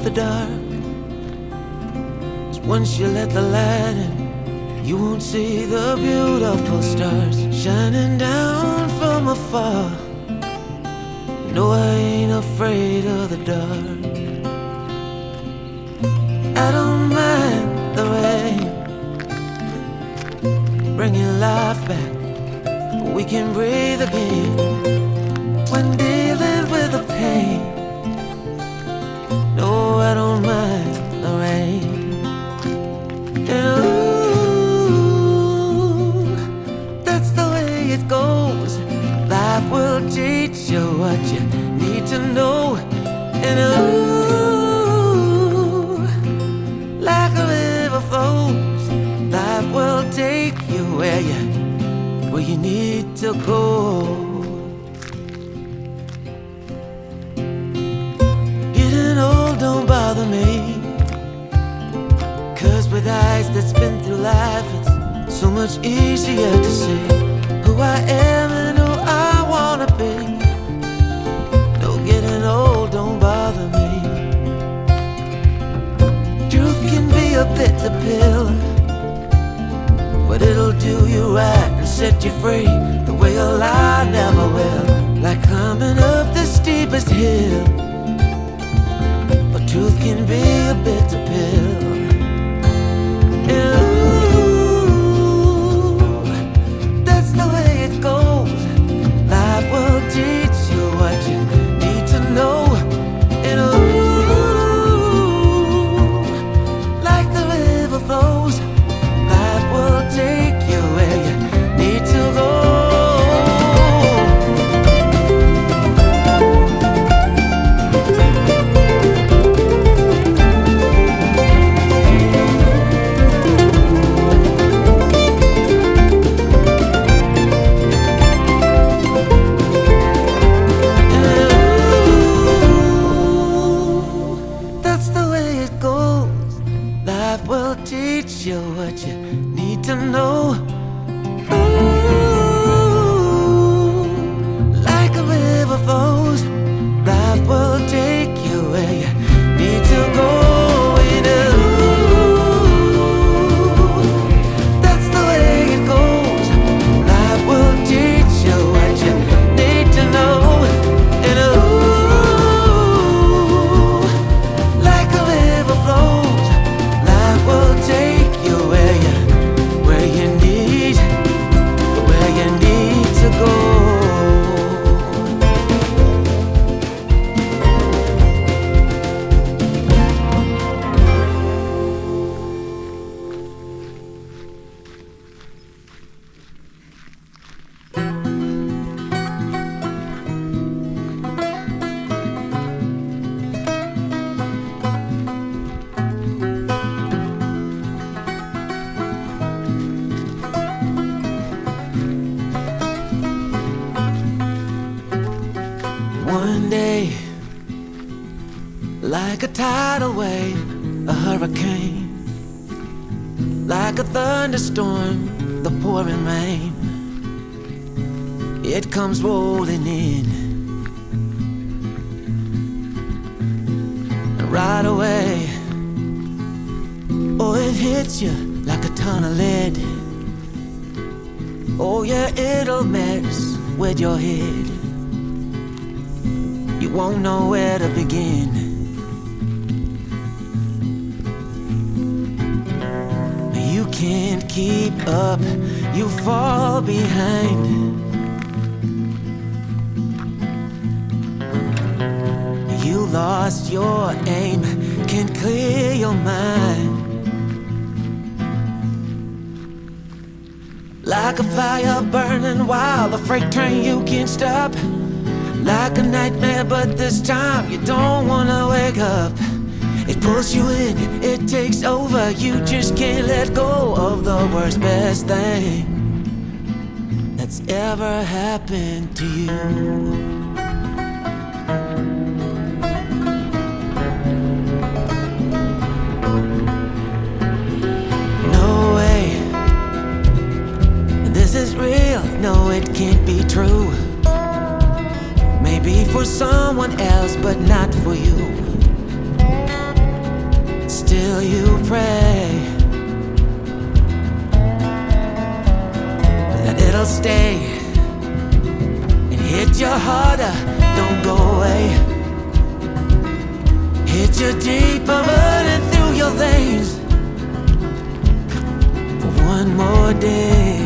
of the dark. 'Cause once you let the light in, you won't see the beautiful stars shining down from afar. No, I ain't afraid of the dark. I don't mind the rain, bringing life back. We can breathe again when dealing with the pain. No, I don't mind the rain. And ooh, that's the way it goes. Life will teach you what you need to know. And ooh, like a river flows, life will take you where you need to go. Getting old don't bother me, 'cause with eyes that's been through life, it's so much easier to see who I am and who I wanna be. No, getting old don't bother me. Truth can be a bitter pill, but it'll do you right and set you free the way a lie never will. Like climbing up the steepest hill, but truth can be a bitter pill. And ooh, that's the way it goes. Life will teach you what you need to know. And ooh, like the river flows, life will take you where you need to go. That's the way it goes. Life will teach you what you need to know. Ooh, like a river flows, life will take you where you need to go. And ooh, that's the way it goes. Life will teach you what you need to know. And ooh, like a river flows, life will take you where you need to go. One day, like a tidal wave, a hurricane, like a thunderstorm, the pouring rain, it comes rolling in. And right away, oh, it hits you like a ton of lead. Oh yeah, it'll mess with your head. You won't know where to begin. You can't keep up, you fall behind. You lost your aim, can't clear your mind. Like a fire burning wild, a freight train you can't stop. Like a nightmare, but this time you don't wanna wake up. It pulls you in, it takes over. You just can't let go of the worst, best thing that's ever happened to you. No way, this is real. No, it can't be true. Maybe for someone else, but not for you. still you pray that it'll stay and hit you harder, don't go away. Hit you deeper, running through your veins for one more day.